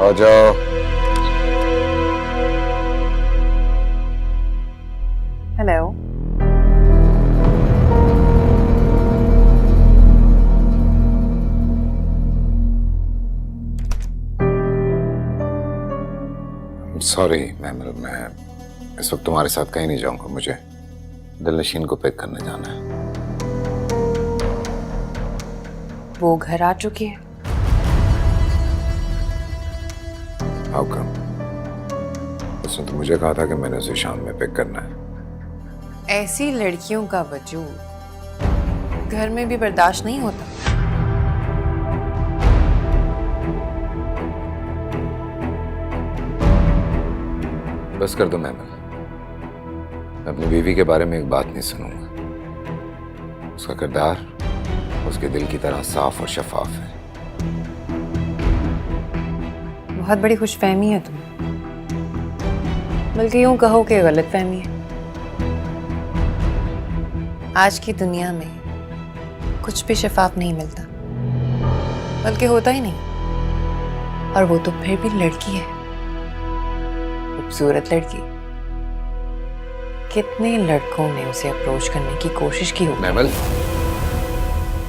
आ जाओ। Hello. Sorry mammal, मैं इस वक्त तुम्हारे साथ कहीं नहीं जाऊंगा। मुझे दिलनशीन को पिक करने जाना है। वो घर आ चुकी है। How come? उसने तो मुझे कहा था कि मैंने उसे शाम में पिक करना है। ऐसी लड़कियों का वजूद घर में भी बर्दाश्त नहीं होता। बस कर दो मैमल, मैं अपनी बीवी के बारे में एक बात नहीं सुनूंगा। उसका किरदार उसके दिल की तरह साफ और शफाफ है। बहुत बड़ी खुशफहमी है तुम्हें, बल्कि यूं कहो कि गलतफहमी है। आज की दुनिया में कुछ भी शफाफ नहीं मिलता, बल्कि होता ही नहीं। और वो तो फिर भी लड़की है, खूबसूरत लड़की। कितने लड़कों ने उसे अप्रोच करने की कोशिश की होगी। Mammal,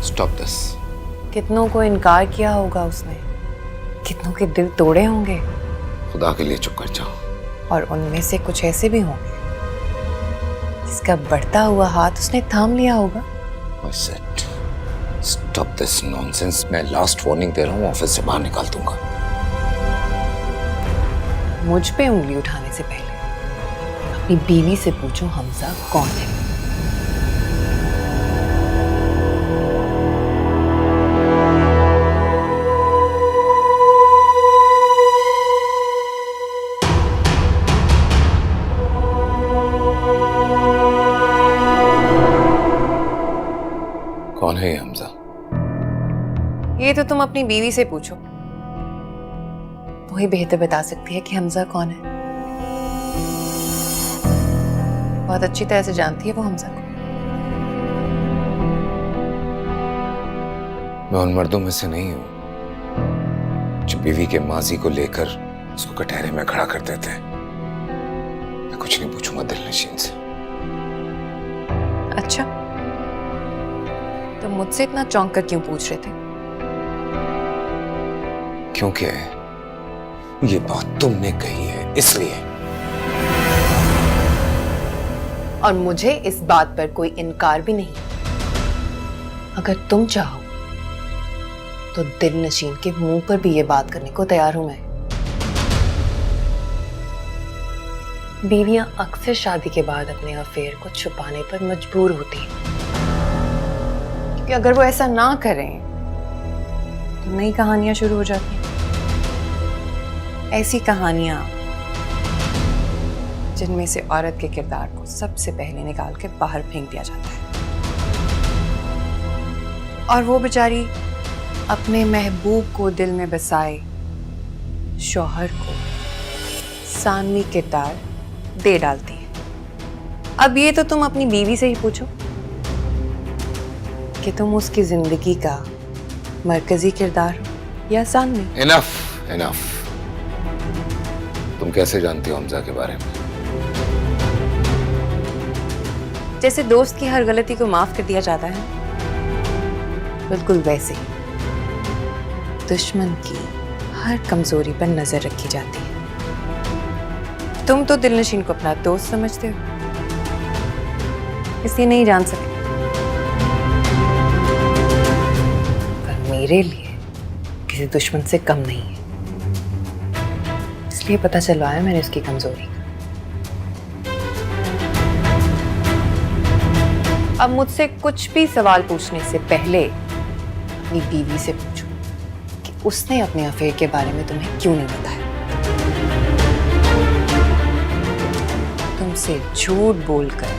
stop this. कितनों को इनकार किया होगा उसने, कितनों के दिल तोड़े होंगे। खुदा के लिए चुप कर जाओ। और उनमें से कुछ ऐसे भी होंगे जिसका बढ़ता हुआ हाथ उसने थाम लिया होगा। I said, stop this nonsense। मैं लास्ट वार्निंग दे रहा हूँ, ऑफिस से बाहर निकाल दूंगा। मुझ पे उंगली उठाने से पहले अपनी बीवी से पूछो हमजा कौन है। कौन है ये हमजा? ये तो तुम अपनी बीवी से पूछो, वही बेहतर बता सकती है कि हमजा कौन है। बहुत अच्छी तरह से जानती है वो हमजा को। मैं उन मर्दों में से नहीं हूं जो बीवी के माजी को लेकर उसको कटहरे में खड़ा कर देते हैं। मैं कुछ नहीं पूछूंगा दिलनशीन से। अच्छा, तो मुझसे इतना चौंक कर क्यों पूछ रहे थे? क्योंकि ये बात तुमने कही है, इसलिए। और मुझे इस बात पर कोई इनकार भी नहीं। अगर तुम चाहो तो दिलनशीन के मुंह पर भी ये बात करने को तैयार हूं मैं। बीवियां अक्सर शादी के बाद अपने अफेयर को छुपाने पर मजबूर होती हैं, क्योंकि अगर वो ऐसा ना करें तो नई कहानियां शुरू हो जाती हैं। ऐसी कहानियां जिनमें से औरत के किरदार को सबसे पहले निकाल के बाहर फेंक दिया जाता है, और वो बेचारी अपने महबूब को दिल में बसाए शौहर को सानवी किरदार दे डालती है। अब ये तो तुम अपनी बीवी से ही पूछो कि तुम उसकी जिंदगी का मरकजी किरदार हो या सानवी। Enough enough. तुम कैसे जानती हो हमजा के बारे में? जैसे दोस्त की हर गलती को माफ कर दिया जाता है, बिल्कुल वैसे ही दुश्मन की हर कमजोरी पर नजर रखी जाती है। तुम तो दिलनशीन को अपना दोस्त समझते हो, इसलिए नहीं जान सके। पर मेरे लिए किसी दुश्मन से कम नहीं है, इसलिए पता चलवाया मैंने उसकी कमजोरी। अब मुझसे कुछ भी सवाल पूछने से पहले अपनी बीवी से पूछो कि उसने अपने अफेयर के बारे में तुम्हें क्यों नहीं बताया। तुमसे झूठ बोलकर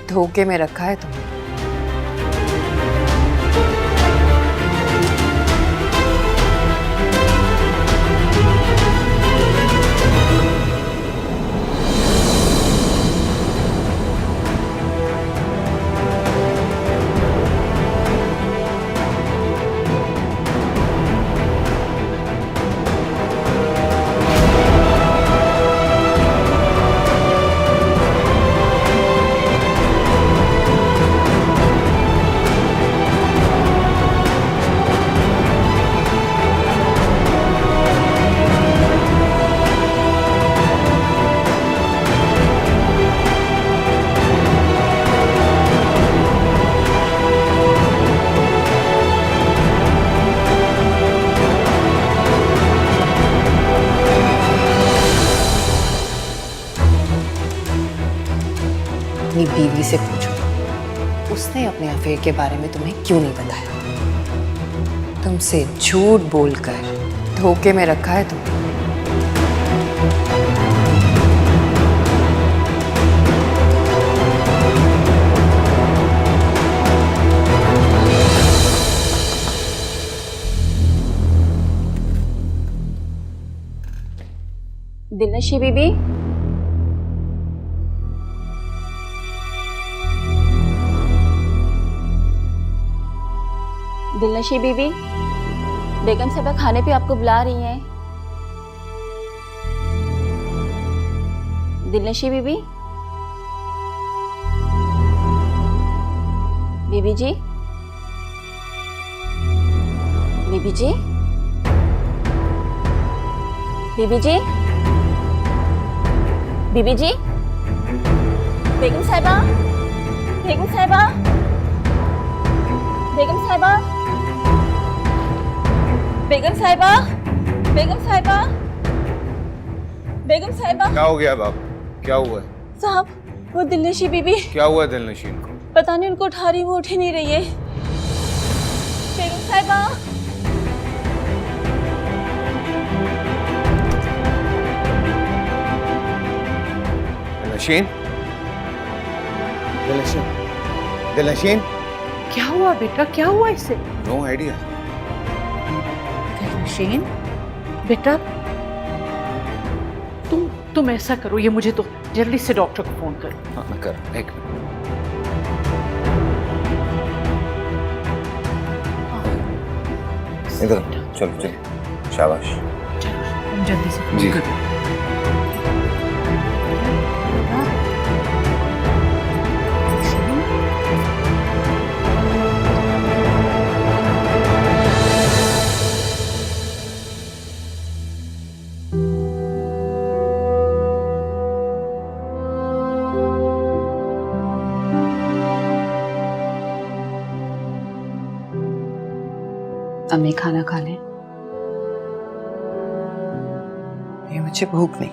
धोखे में रखा है तुमने। अपनी बीवी से पूछो, उसने अपने अफेयर के बारे में तुम्हें क्यों नहीं बताया? तुमसे झूठ बोलकर धोखे में रखा है तुमने। दिलनशी बीबी, दिलनशी बीबी, बेगम साहबा खाने पे आपको बुला रही हैं। दिलनशी बीबी, बीबी जी, बीबी जी, बीबी जी, बीबी जी, बेगम साहिबा, बेगम साहिबा, बेगम साहिबा, बेगम साहिबा, बेगम साहिबा, बेगम साहिबा। क्या हो गया बाप? क्या हुआ? साहब, वो दिलनशी बीबी। क्या हुआ दिलनशीन को? पता नहीं उनको उठा रही, वो उठ ही नहीं रही है। बेगम साहिबा, दिलनशीन, दिलनशीन, दिलनशीन। क्या हुआ बेटा, क्या हुआ इसे? No idea. दिलनशीन बेटा, तुम ऐसा करो, ये मुझे तो जल्दी से डॉक्टर को फोन करो। हाँ मैं कर रहा हूँ, एक मिनट। इधर चलो चलो, शाबाश। चलो तुम जल्दी से जी। फोन करो। अम्मी खाना खा लें। ये मुझे भूख नहीं।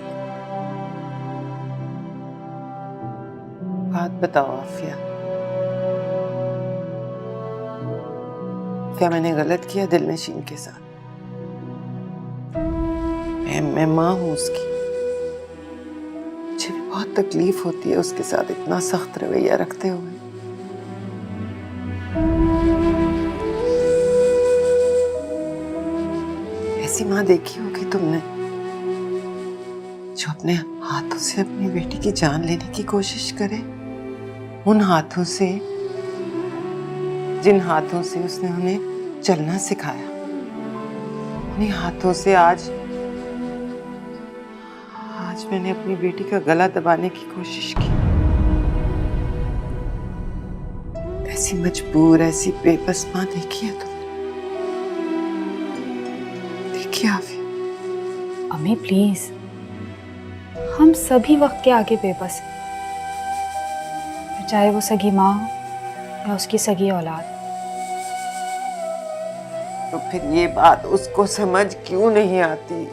बात बताओ आफिया, क्या मैंने गलत किया दिलनशीन के साथ? मैं माँ हूँ उसकी, मुझे भी बहुत तकलीफ होती है उसके साथ इतना सख्त रवैया रखते हुए। ऐसी माँ देखी होगी तुमने जो अपने हाथों से अपनी बेटी की जान लेने की कोशिश करे, उन हाथों से जिन हाथों से उसने उन्हें चलना सिखाया, उन्हीं हाथों से आज मैंने अपनी बेटी का गला दबाने की कोशिश की। ऐसी मजबूर, ऐसी बेबस माँ देखी है तुमने? देखिए आफिया। अम्मी प्लीज, हम सभी वक्त के आगे बेबस हैं, फिर चाहे वो सगी माँ हो या उसकी सगी औलाद। तो फिर ये बात उसको समझ क्यों नहीं आती?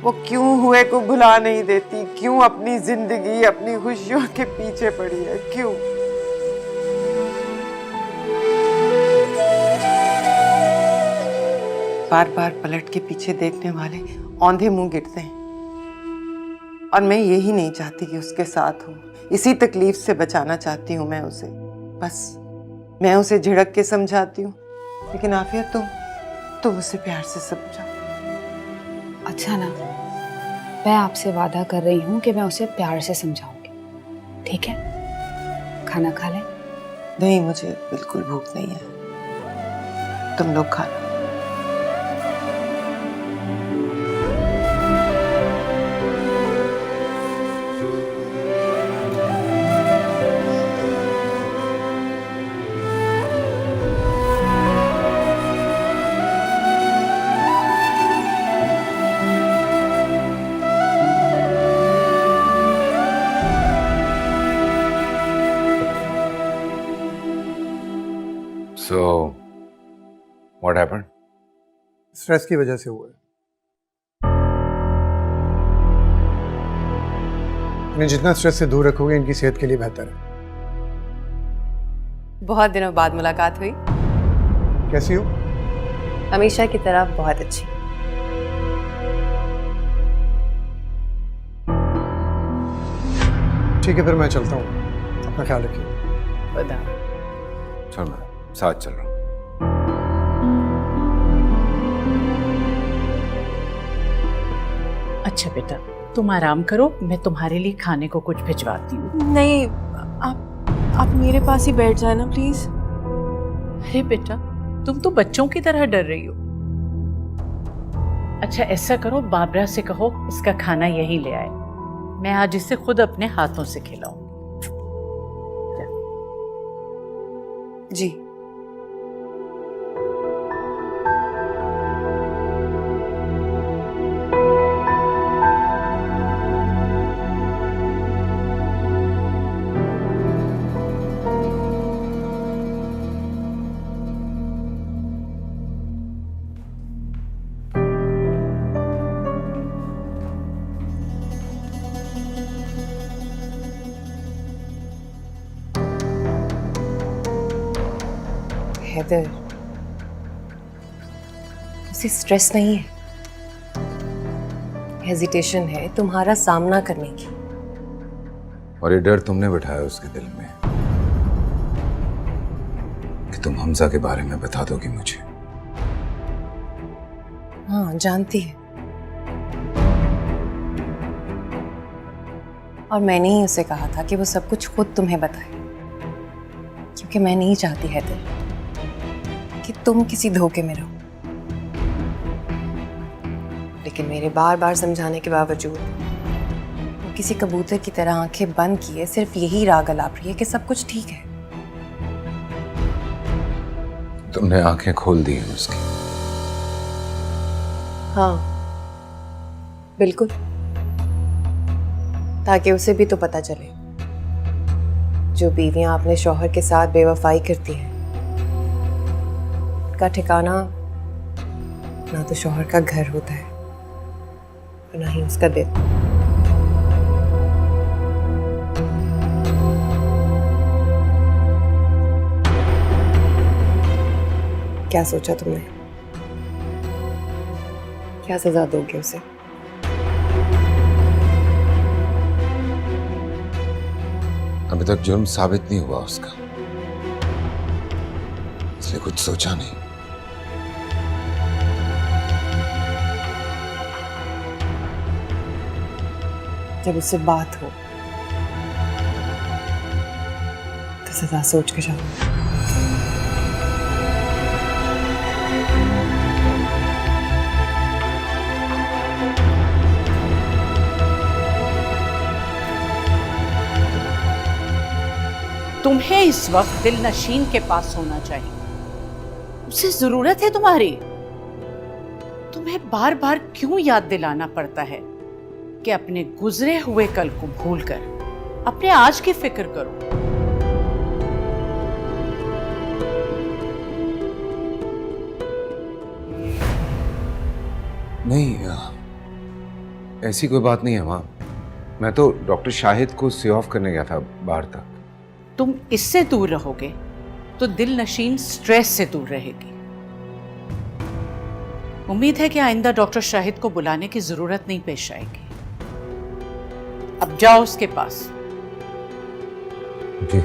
वो क्यों हुए को भुला नहीं देती? क्यों अपनी जिंदगी, अपनी खुशियों के पीछे पड़ी है? क्यों? बार बार पलट के पीछे देखने वाले औंधे मुंह गिरते हैं, और मैं यही नहीं चाहती कि उसके साथ हूँ। इसी तकलीफ से बचाना चाहती हूँ मैं उसे। बस मैं उसे झिड़क के समझाती हूँ, लेकिन आफिया तुम उसे प्यार से समझाओ। अच्छा ना, मैं आपसे वादा कर रही हूँ कि मैं उसे प्यार से समझाऊंगी, ठीक है? खाना खा लें? नहीं, मुझे बिल्कुल भूख नहीं है, तुम लोग खा लो। So, what happened? स्ट्रेस की वजह से हुआ है। इन्हें जितना स्ट्रेस से दूर रखोगे इनकी सेहत के लिए बेहतर है। बहुत दिनों बाद मुलाकात हुई। कैसी हो? हमेशा की तरह बहुत अच्छी। ठीक है, फिर मैं चलता हूँ, अपना ख्याल रखिए। बता। चल मैं साथ चल रहा हूँ। अच्छा बेटा, तुम आराम करो, मैं तुम्हारे लिए खाने को कुछ भिजवाती हूँ। नहीं, आप मेरे पास ही बैठ जाए ना प्लीज। अरे बेटा, तुम तो बच्चों की तरह डर रही हो। अच्छा ऐसा करो, बाबरा से कहो इसका खाना यही ले आए, मैं आज इसे खुद अपने हाथों से खिलाऊं। जी। हैदर, उसे स्ट्रेस नहीं है, हेजिटेशन है तुम्हारा सामना करने की। और ये डर तुमने बिठाया उसके दिल में कि तुम हमजा के बारे में बता दोगी मुझे। हाँ जानती है, और मैंने ही उसे कहा था कि वो सब कुछ खुद तुम्हें बताए, क्योंकि मैं नहीं चाहती हैदर कि तुम किसी धोखे में रहो। लेकिन मेरे बार बार समझाने के बावजूद वो किसी कबूतर की तरह आंखें बंद किए सिर्फ यही राग अलाप रही है कि सब कुछ ठीक है। तुमने आंखें खोल दी हैं उसकी। हाँ बिल्कुल, ताकि उसे भी तो पता चले जो बीवियां अपने शौहर के साथ बेवफाई करती हैं का ठिकाना ना तो शौहर का घर होता है और ना ही उसका दिल। क्या सोचा तुमने? क्या सजा दोगे उसे? अभी तक जुर्म साबित नहीं हुआ उसका, इसलिए कुछ सोचा नहीं। जब उससे बात हो तो सजा सोच के जाओ। तुम्हें इस वक्त दिल नशीन के पास होना चाहिए, उसे जरूरत है तुम्हारी। तुम्हें बार बार क्यों याद दिलाना पड़ता है कि अपने गुजरे हुए कल को भूलकर अपने आज की फिक्र करो। नहीं, ऐसी कोई बात नहीं है माँ। मैं तो डॉक्टर शाहिद को सी ऑफ करने गया था बाहर तक। तुम इससे दूर रहोगे तो दिल नशीन स्ट्रेस से दूर रहेगी। उम्मीद है कि आइंदा डॉक्टर शाहिद को बुलाने की जरूरत नहीं पेश आएगी। अब जाओ उसके पास। जी।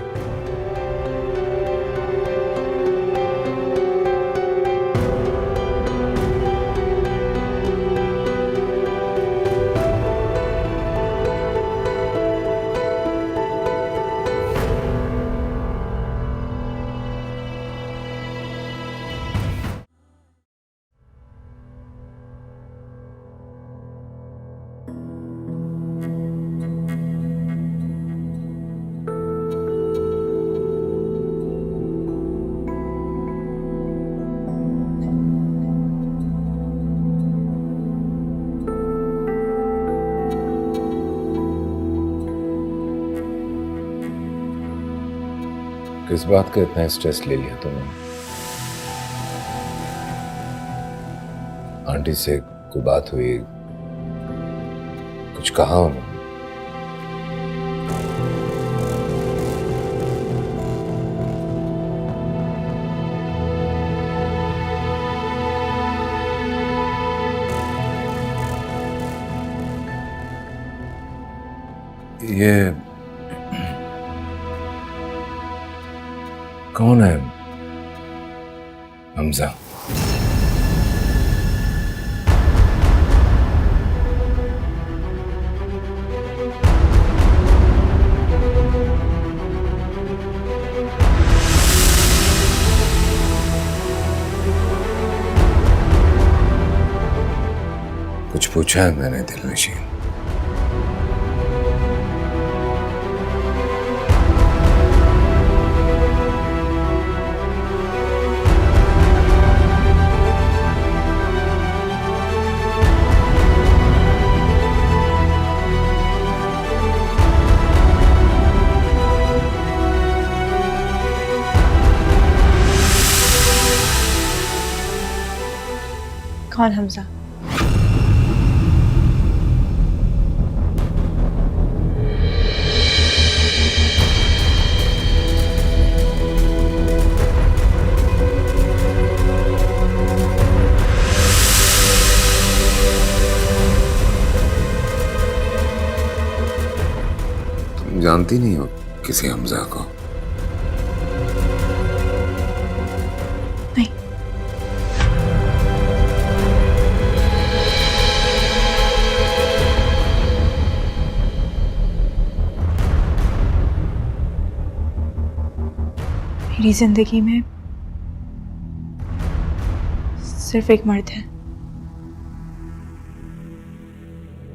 किस बात का इतना स्ट्रेस ले लिया तुमने? आंटी से कोई बात हुई? कुछ कहा उन्होंने? ये कौन है? हमजा। कुछ पूछा है मैंने दिलनशीन? कौन हमजा? तुम जानती नहीं हो किसी हमजा को? नहीं। मेरी जिंदगी में सिर्फ एक मर्द है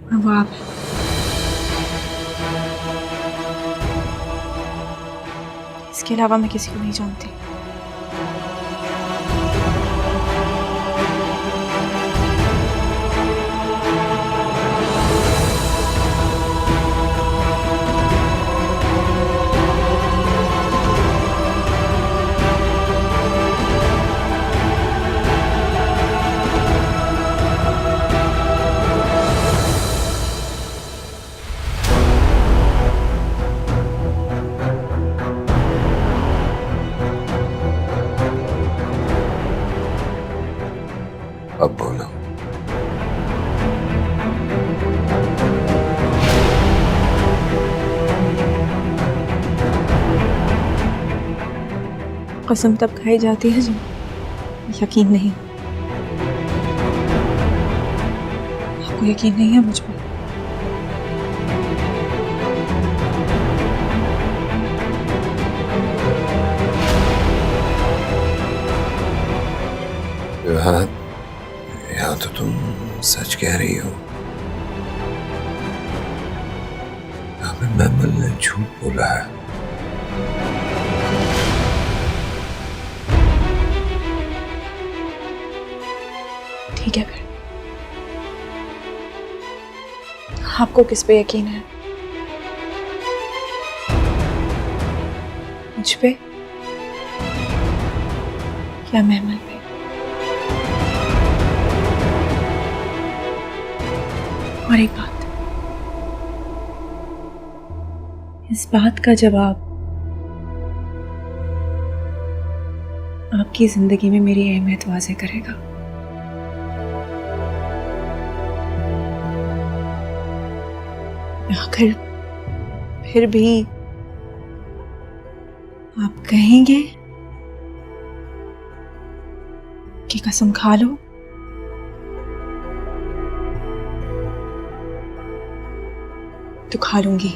और वो आप हैं। इसके अलावा मैं किसी को नहीं जानती। अब बोलो। कसम तब खाई जाती है जब यकीन नहीं। आपको यकीन नहीं है मुझ पर? या तो तुम सच कह रही हो या फिर मैमल ने झूठ बोला है। ठीक है फिर, आपको किस पे यकीन है? मुझ पे या महमल पे? और एक बात, इस बात का जवाब आपकी जिंदगी में मेरी अहमियत वाज़ेह करेगा। आखिर फिर भी आप कहेंगे कि कसम खा लो? तो खा लूंगी।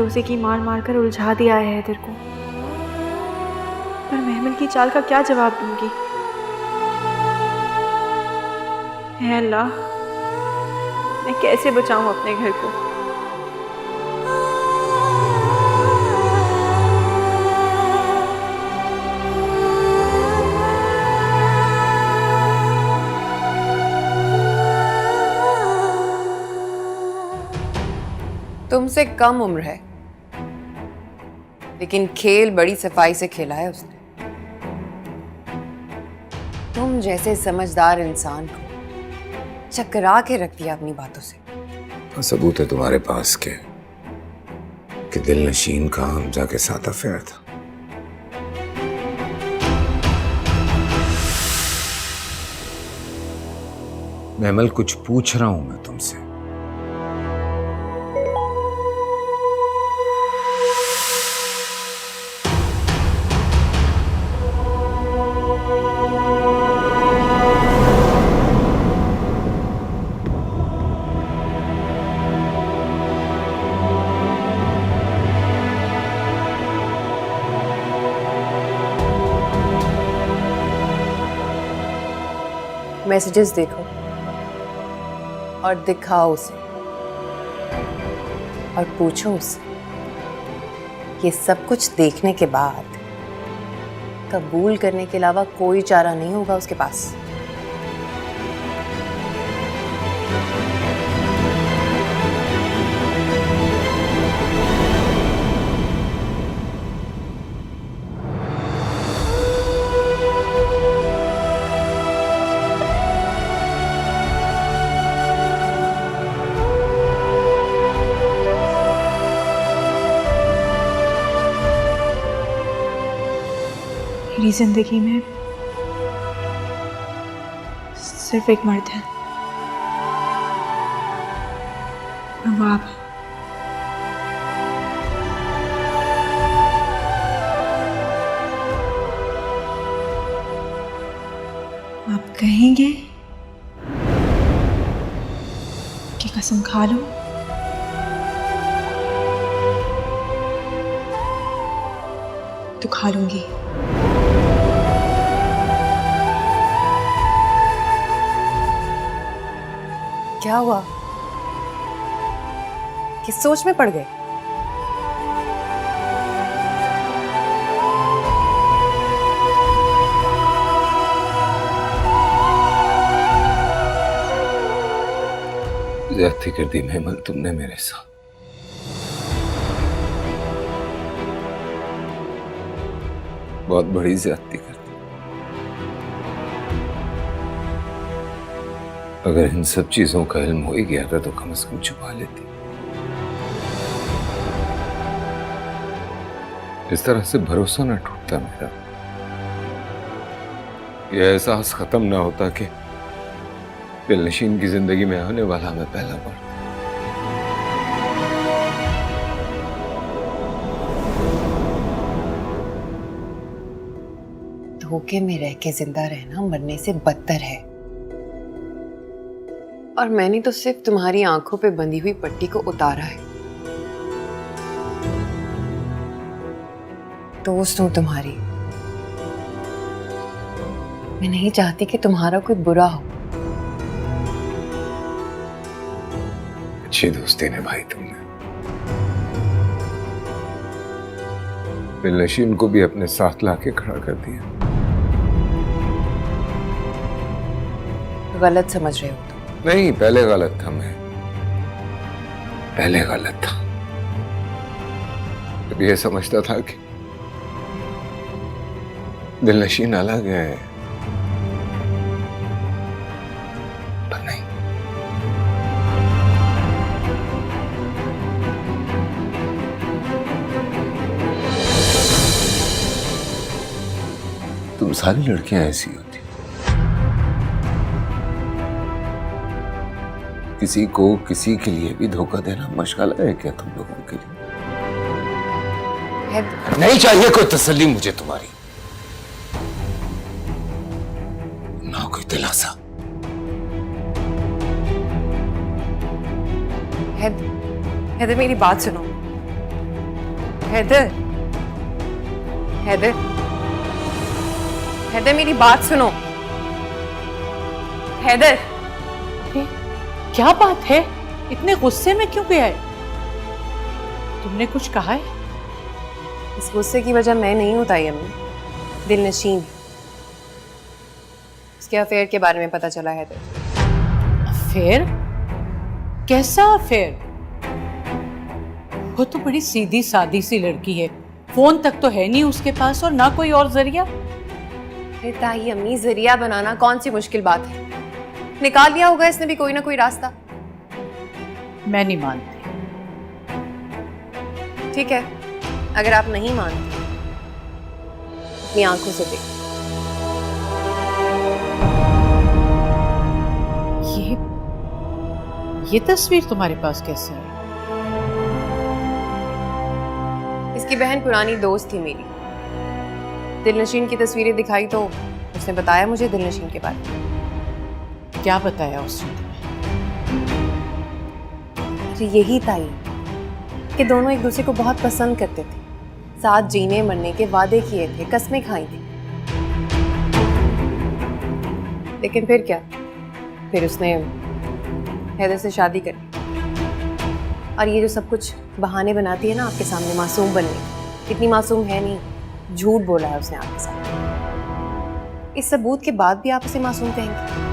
भरोसे की मार मार कर उलझा दिया है हैदर को, पर महमल की चाल का क्या जवाब दूंगी? है अल्लाह, मैं कैसे बचाऊं अपने घर को? तुमसे कम उम्र है, लेकिन खेल बड़ी सफाई से खेला है उसने। तुम जैसे समझदार इंसान को चकरा के रख दिया अपनी बातों से। सबूत है तुम्हारे पास कि दिल नशीन का हमजा के साथ अफेयर था। महमल, कुछ पूछ रहा हूं मैं तुमसे। मैसेजेस देखो और दिखाओ उसे और पूछो उससे। ये सब कुछ देखने के बाद कबूल करने के अलावा कोई चारा नहीं होगा उसके पास। मेरी जिंदगी में सिर्फ एक मर्द है और वो आप। आप कहेंगे कि कसम खा लो, तो खा लूंगी। क्या हुआ? किस सोच में पड़ गए? ज्यादती कर दी महमल तुमने मेरे साथ। बहुत बड़ी ज्यादती कर दी। अगर इन सब चीजों का इल्म हो ही गया था तो कम से कम छुपा लेती। इस तरह से भरोसा ना टूटता मेरा, यह एहसास खत्म ना होता कि दिलनशीन की जिंदगी में आने वाला मैं पहला मर्द। धोखे में रह के जिंदा रहना मरने से बदतर है। और मैंने तो सिर्फ तुम्हारी आंखों पे बंधी हुई पट्टी को उतारा है। दोस्त हूं तुम्हारी, मैं नहीं चाहती कि तुम्हारा कोई बुरा हो। अच्छी दोस्ती निभाई तुमने। दिलनशीन को भी अपने साथ लाके खड़ा कर दिया। गलत समझ रहे हो तुम। नहीं, पहले गलत था मैं, पहले गलत था। जब ये समझता था कि दिलनशीन अलग है, पर नहीं। तुम सारी लड़कियां ऐसी होती, किसी को किसी के लिए भी धोखा देना मशगला है क्या तुम लोगों के लिए? नहीं चाहिए कोई तसल्ली मुझे तुम्हारी, ना कोई दिलासा। हैदर, मेरी बात सुनो। हैदर, हैदर, हैदर मेरी बात सुनो। हैदर, अरे, क्या बात है? इतने गुस्से में क्यों गया है? तुमने कुछ कहा है? इस गुस्से की वजह मैं नहीं हूं ताई अम्मी, दिलनशीन। उसके अफेयर के बारे में पता चला है। अफेयर? कैसा अफेयर? वो तो बड़ी सीधी सादी सी लड़की है, फोन तक तो है नहीं उसके पास और ना कोई और जरिया। अरे ताई अम्मी, जरिया बनाना कौन सी मुश्किल बात है? निकाल लिया होगा इसने भी कोई ना कोई रास्ता। मैं नहीं मानती। ठीक है, अगर आप नहीं मानते अपनी आंखों से देख। ये तस्वीर तुम्हारे पास कैसे आई? इसकी बहन पुरानी दोस्त थी मेरी, दिलनशीन की तस्वीरें दिखाई तो उसने बताया मुझे दिलनशीन के बारे में। क्या बताया उसने तुम्हें? अरे यही ताई कि दोनों एक दूसरे को बहुत पसंद करते थे, साथ जीने मरने के वादे किए थे, कस्में खाई थी। लेकिन फिर क्या, फिर उसने हैदर से शादी कर ली। और ये जो सब कुछ बहाने बनाती है ना आपके सामने मासूम बनने, इतनी मासूम है नहीं, झूठ बोला है उसने आपके सामने। इस सबूत के बाद भी आप उसे मासूम कहेंगे?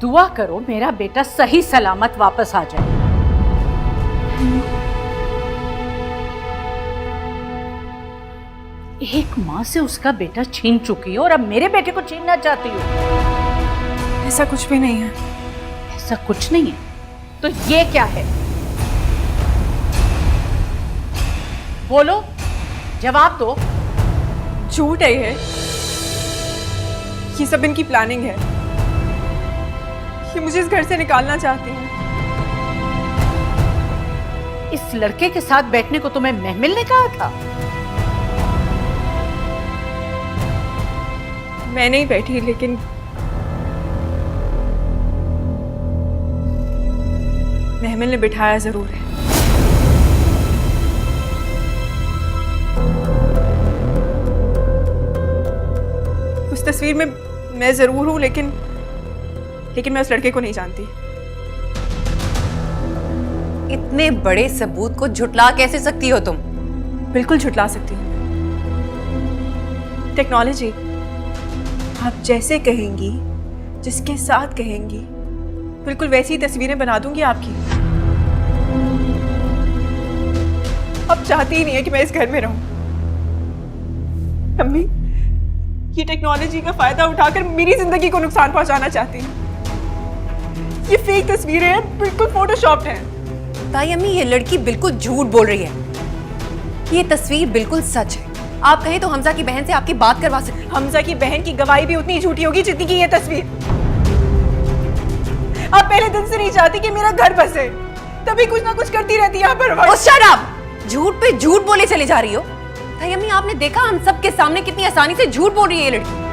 दुआ करो मेरा बेटा सही सलामत वापस आ जाए। एक माँ से उसका बेटा छीन चुकी हो और अब मेरे बेटे को छीनना चाहती हो? ऐसा कुछ भी नहीं है। ऐसा कुछ नहीं है तो ये क्या है? बोलो, जवाब दो। झूठ है ये सब इनकी प्लानिंग है। ये मुझे इस घर से निकालना चाहती हैं। इस लड़के के साथ बैठने को तुम्हें महमिल ने कहा था? मैं नहीं बैठी, लेकिन महमिल ने बिठाया जरूर है। उस तस्वीर में मैं जरूर हूं, लेकिन मैं उस लड़के को नहीं जानती। इतने बड़े सबूत को झुटला कैसे सकती हो तुम? बिल्कुल झुटला सकती हूँ। टेक्नोलॉजी, आप जैसे कहेंगी, जिसके साथ कहेंगी, बिल्कुल वैसी ही तस्वीरें बना दूंगी आपकी। अब चाहती ही नहीं है कि मैं इस घर में रहूं। अम्मी, ये टेक्नोलॉजी का फायदा उठाकर मेरी जिंदगी को नुकसान पहुंचाना चाहती है। ये फेक तस्वीरें हैं, बिल्कुल फोटोशॉप्ड हैं। ताई अम्मी, ये लड़की बिल्कुल झूठ बोल रही है। ये तस्वीर बिल्कुल सच है। आप कहें तो हमजा की बहन से आपकी बात करवा सकती हैं। हमजा की बहन की गवाही भी उतनी झूठी होगी जितनी की ये तस्वीर। आप पहले दिन से नहीं चाहती कि मेरा घर बसे, तभी कुछ ना कुछ करती रहती है यहाँ पर। Shut up! झूठ पे झूठ बोले चले जा रही हो। ताई अम्मी, आपने देखा हम सबके सामने कितनी आसानी से झूठ बोल रही है ये लड़की।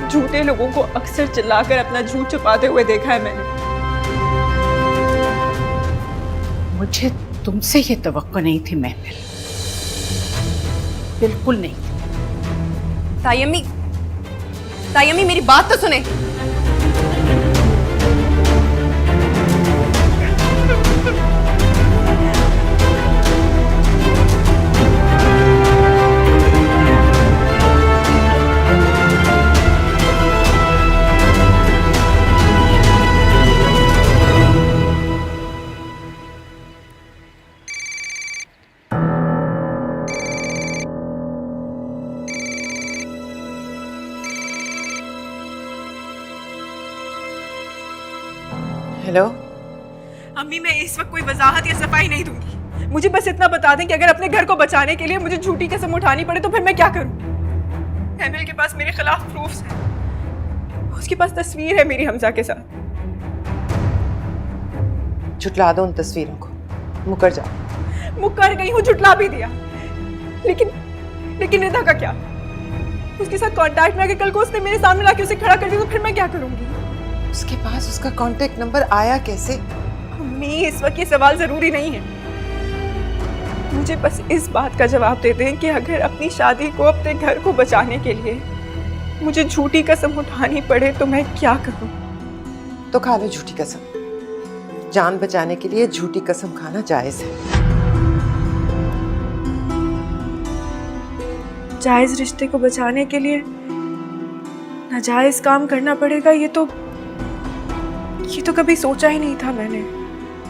झूठे लोगों को अक्सर चिल्लाकर अपना झूठ छुपाते हुए देखा है मैंने। मुझे तुमसे ये तवक्को नहीं थी महमिल, बिल्कुल नहीं। ताई अम्मी, मेरी बात तो सुने। हेलो। अम्मी, मैं इस वक्त कोई वजाहत या सफाई नहीं दूंगी। मुझे बस इतना बता दें कि अगर अपने घर को बचाने के लिए मुझे झूठी कसम उठानी पड़े तो फिर मैं क्या करूं। महमिल के पास मेरे खिलाफ प्रूफ्स हैं। उसके पास तस्वीर है मेरी हमजा के साथ। झुटला दो उन तस्वीरों को, मुकर जाओ। मुकर गई हूँ, झुटला भी दिया, लेकिन रिदा का क्या? उसके साथ कांटेक्ट में आके कल को उसने मेरे सामने लाके उसे खड़ा कर दिया तो फिर मैं क्या करूंगी? उसके पास उसका कांटेक्ट नंबर आया कैसे? अम्मी, इस वक्त ये सवाल जरूरी नहीं है। मुझे बस इस बात का जवाब दे दें कि अगर अपनी शादी को, अपने घर को बचाने के लिए मुझे झूठी कसम उठानी पड़े तो मैं क्या करूं? तो खा लो झूठी कसम। जान बचाने के लिए झूठी कसम खाना जायज है। जायज रिश्ते को बचाने के लिए नाजायज काम करना पड़ेगा, ये तो कभी सोचा ही नहीं था मैंने।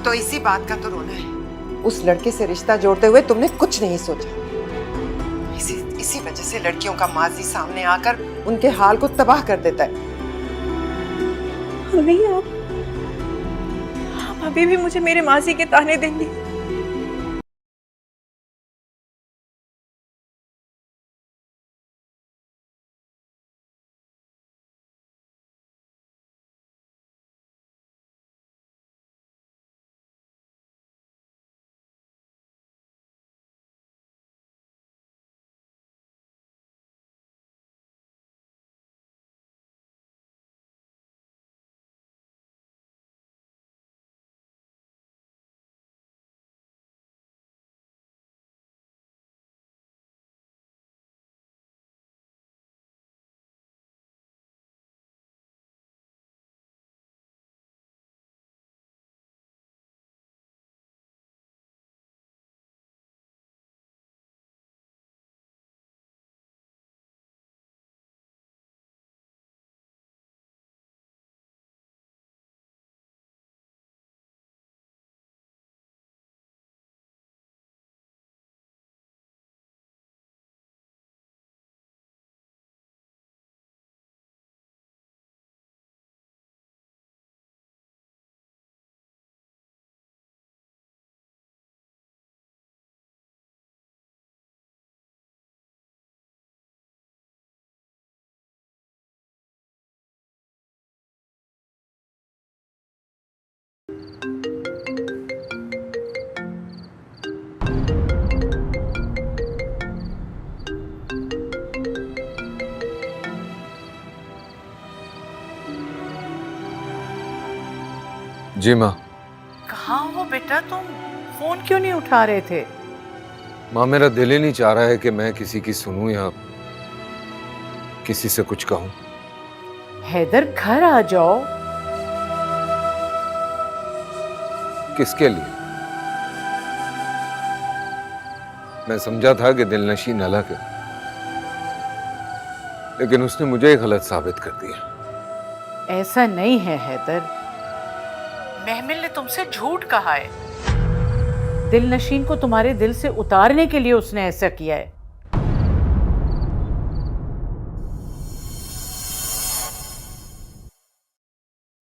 तो इसी बात का तो रोना है। उस लड़के से रिश्ता जोड़ते हुए तुमने कुछ नहीं सोचा। इसी वजह से लड़कियों का माजी सामने आकर उनके हाल को तबाह कर देता है। नहीं, आप अभी भी मुझे मेरे माजी के ताने देंगी? जी माँ। कहाँ हो बेटा तुम? फोन क्यों नहीं उठा रहे थे? माँ, मेरा दिल ही नहीं चाह रहा है कि मैं किसी की सुनूं या किसी से कुछ कहूं। हैदर, घर आ जाओ। किसके लिए? मैं समझा था कि दिलनशीन अलग है, लेकिन उसने मुझे ही गलत साबित कर दिया। ऐसा नहीं है हैदर, महमिल ने तुमसे झूठ कहा है। दिलनशीन को तुम्हारे दिल से उतारने के लिए उसने ऐसा किया है।